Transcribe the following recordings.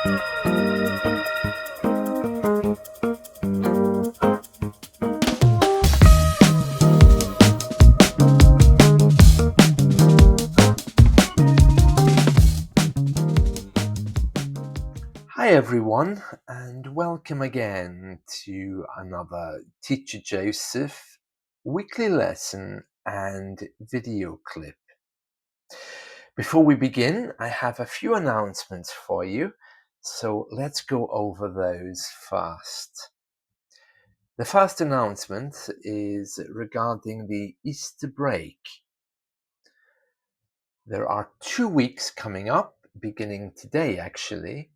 Hi everyone, and welcome again to another Teacher Joseph weekly lesson and video clip. Before we begin, I have a few announcements for you, so let's go over those first. The first announcement is regarding the Easter break. There are 2 weeks coming up, beginning today actually,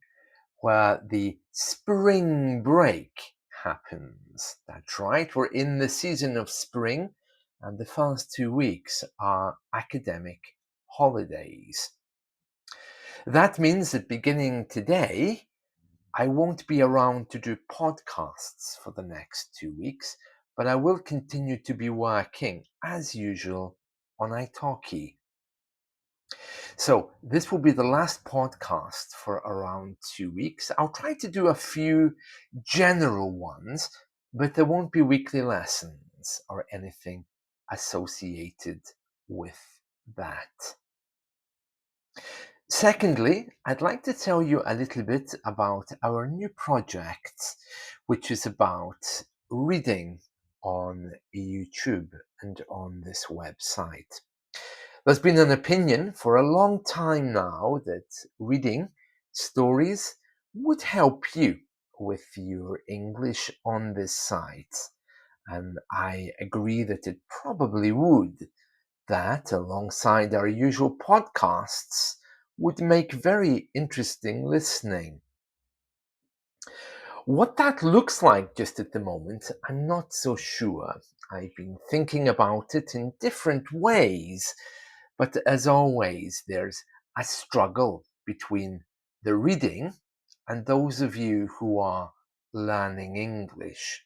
where the spring break happens. That's right, we're in the season of spring, and the first 2 weeks are academic holidays. That means that beginning today, I won't be around to do podcasts for the next 2 weeks, but I will continue to be working as usual on italki. So this will be the last podcast for around 2 weeks. I'll try to do a few general ones, but there won't be weekly lessons or anything associated with that. Secondly, I'd like to tell you a little bit about our new project, which is about reading on YouTube and on this website. There's been an opinion for a long time now that reading stories would help you with your English on this site. And I agree that it probably would. That, alongside our usual podcasts, would make very interesting listening. What that looks like just at the moment, I'm not so sure. I've been thinking about it in different ways. But as always, there's a struggle between the reading and those of you who are learning English.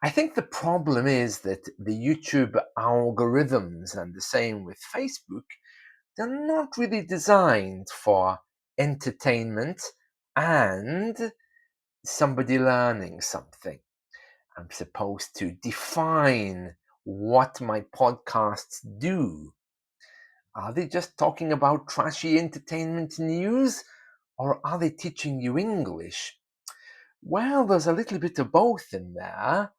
I think the problem is that the YouTube algorithms, and the same with Facebook, they're not really designed for entertainment and somebody learning something. I'm supposed to define what my podcasts do. Are they just talking about trashy entertainment news, or are they teaching you English? Well, there's a little bit of both in there,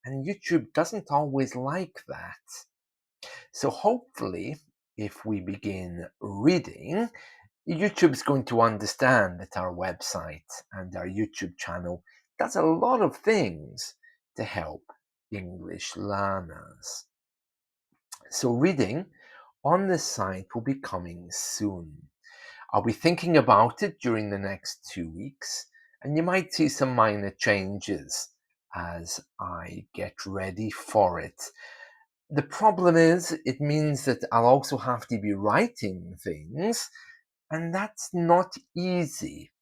and YouTube doesn't always like that. So hopefully, if we begin reading, YouTube's going to understand that our website and our YouTube channel does a lot of things to help English learners. So reading on this site will be coming soon. I'll be thinking about it during the next 2 weeks, and you might see some minor changes as I get ready for it. The problem is, it means that I'll also have to be writing things, and that's not easy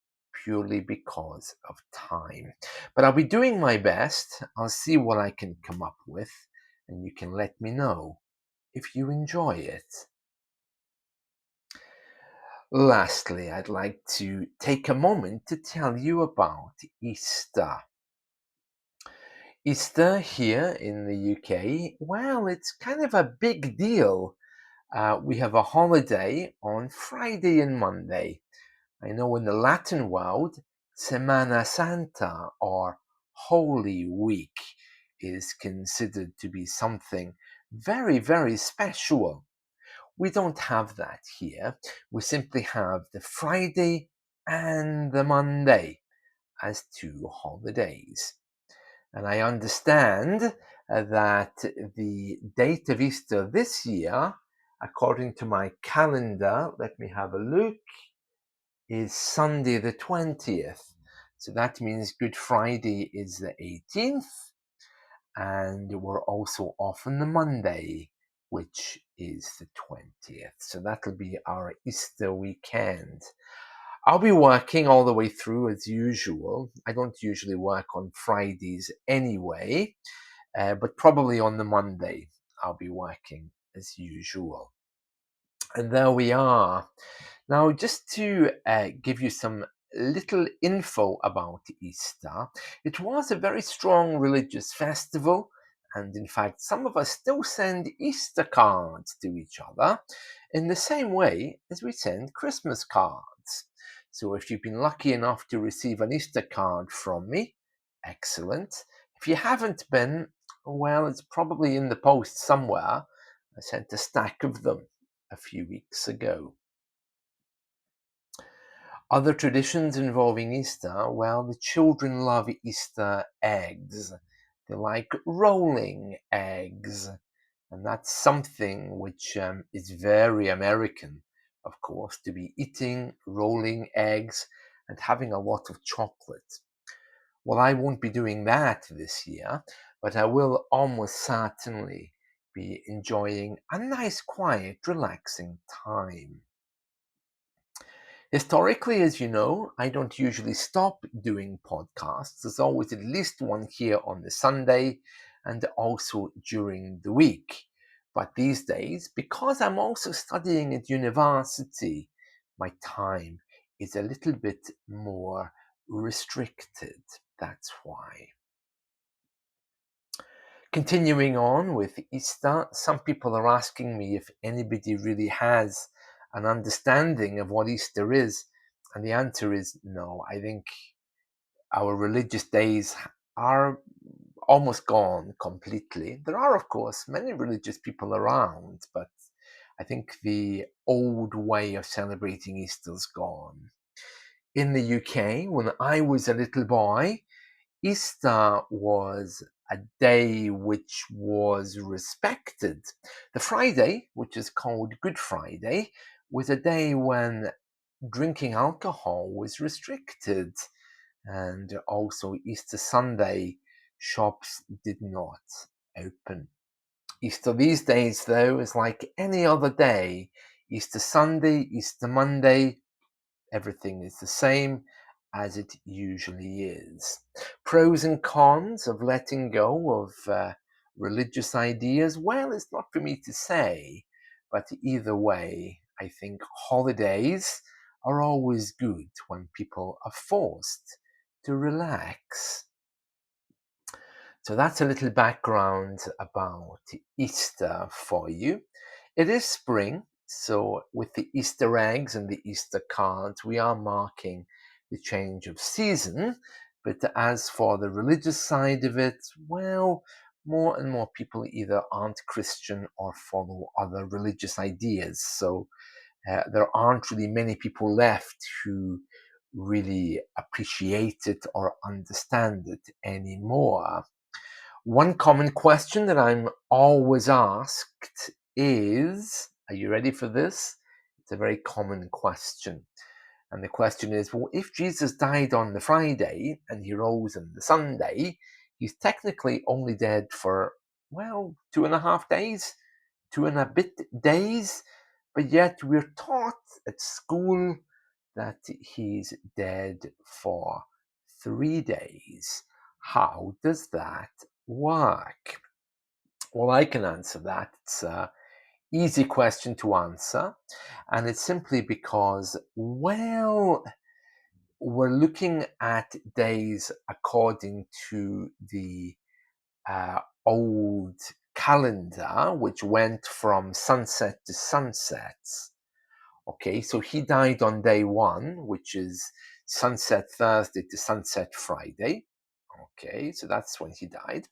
purely because of time. But I'll be doing my best. I'll see what I can come up with, and you can let me know if you enjoy it. Lastly, I'd like to take a moment to tell you about Easter. Easter here in the UK, well, it's kind of a big deal. We have a holiday on Friday and Monday. I know in the Latin world, Semana Santa, or Holy Week, is considered to be something very, very special. We don't have that here. We simply have the Friday and the Monday as 2 holidays. And I understand that the date of Easter this year, according to my calendar, let me have a look, is Sunday the 20th. So that means Good Friday is the 18th, and we're also off on the Monday, which is the 20th. So that'll be our Easter weekend. I'll be working all the way through as usual. I don't usually work on Fridays anyway, but probably on the Monday I'll be working as usual. And there we are. Now, just to give you some little info about Easter. It was a very strong religious festival, and in fact, some of us still send Easter cards to each other in the same way as we send Christmas cards. So if you've been lucky enough to receive an Easter card from me, excellent. If you haven't been, well, it's probably in the post somewhere. I sent a stack of them a few weeks ago. Other traditions involving Easter, well, the children love Easter eggs. They like rolling eggs, and that's something which is very American, of course, to be eating rolling eggs and having a lot of chocolate. Well, I won't be doing that this year, but I will almost certainly be enjoying a nice, quiet, relaxing time. Historically, as you know, I don't usually stop doing podcasts. There's always at least one here on the Sunday and also during the week. But these days, because I'm also studying at university, my time is a little bit more restricted. That's why. Continuing on with Easter, some people are asking me if anybody really has an understanding of what Easter is, and the answer is no. I think our religious days are almost gone completely. There are, of course, many religious people around, but I think the old way of celebrating Easter's gone. In the UK, when I was a little boy, Easter was a day which was respected. The Friday, which is called Good Friday, was a day when drinking alcohol was restricted. And also, Easter Sunday, shops did not open. Easter these days, though, is like any other day. Easter Sunday, Easter Monday, everything is the same as it usually is. Pros and cons of letting go of religious ideas, well, it's not for me to say, but either way, I think holidays are always good when people are forced to relax. So that's a little background about Easter for you. It is spring, so with the Easter eggs and the Easter cards, we are marking the change of season. But as for the religious side of it, well, more and more people either aren't Christian or follow other religious ideas. So there aren't really many people left who really appreciate it or understand it anymore. One common question that I'm always asked is, are you ready for this? It's a very common question. And the question is, well, if Jesus died on the Friday and he rose on the Sunday, he's technically only dead for, well, 2.5 days, 2 and a bit days, but yet we're taught at school that he's dead for 3 days. How does that work? Well, I can answer that. It's an easy question to answer, and it's simply because, well, we're looking at days according to the old calendar, which went from sunset to sunset. Okay, so he died on day one, which is sunset Thursday to sunset Friday. Okay, so that's when he died.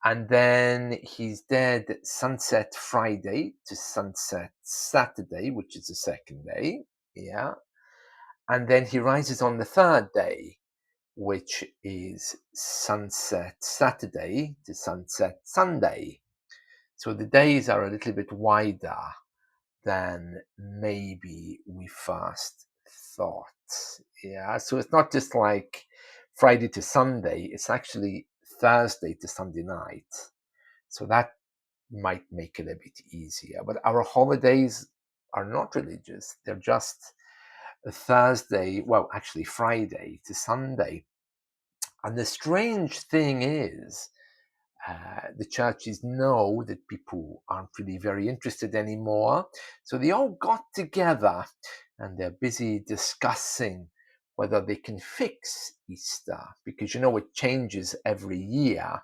And then he's dead sunset Friday to sunset Saturday, which is the second day. Yeah. And then he rises on the third day, which is sunset Saturday to sunset Sunday. So the days are a little bit wider than maybe we first thought. Yeah, so it's not just like Friday to Sunday, it's actually Thursday to Sunday night. So that might make it a bit easier. But our holidays are not religious, they're just Thursday, well, actually Friday to Sunday. And the strange thing is, the churches know that people aren't really very interested anymore. So they all got together and they're busy discussing whether they can fix Easter, because it changes every year.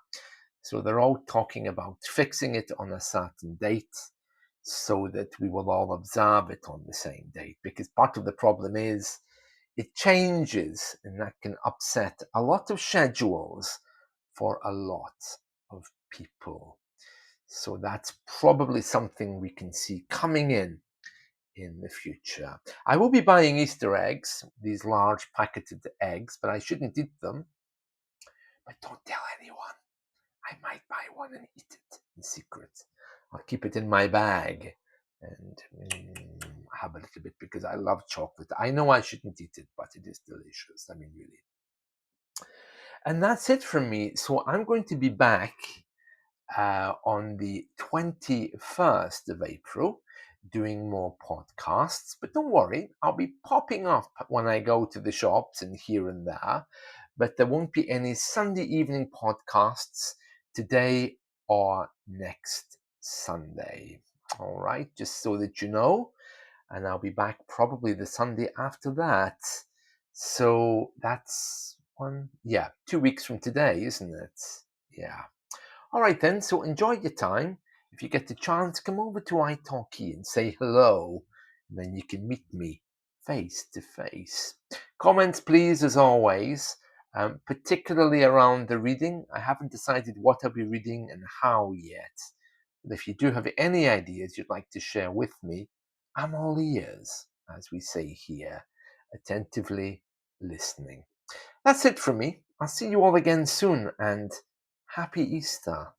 So they're all talking about fixing it on a certain date so that we will all observe it on the same date. Because part of the problem is it changes, and that can upset a lot of schedules for a lot of people. So that's probably something we can see coming in the future. I will be buying Easter eggs, these large packeted eggs, but I shouldn't eat them. But don't tell anyone. I might buy one and eat it in secret. I'll keep it in my bag and have a little bit because I love chocolate. I know I shouldn't eat it, but it is delicious. I mean, really. And that's it from me. So I'm going to be back on the 21st of April doing more podcasts. But don't worry, I'll be popping up when I go to the shops and here and there. But there won't be any Sunday evening podcasts today or next Sunday. All right, just so that you know. And I'll be back probably the Sunday after that. So that's 2 weeks from today, isn't it? Yeah. All right then, so enjoy your time. If you get the chance, come over to italki and say hello, and then you can meet me face to face. Comments, please, as always, particularly around the reading. I haven't decided what I'll be reading and how yet. But if you do have any ideas you'd like to share with me, I'm all ears, as we say here, attentively listening. That's it from me. I'll see you all again soon, and happy Easter.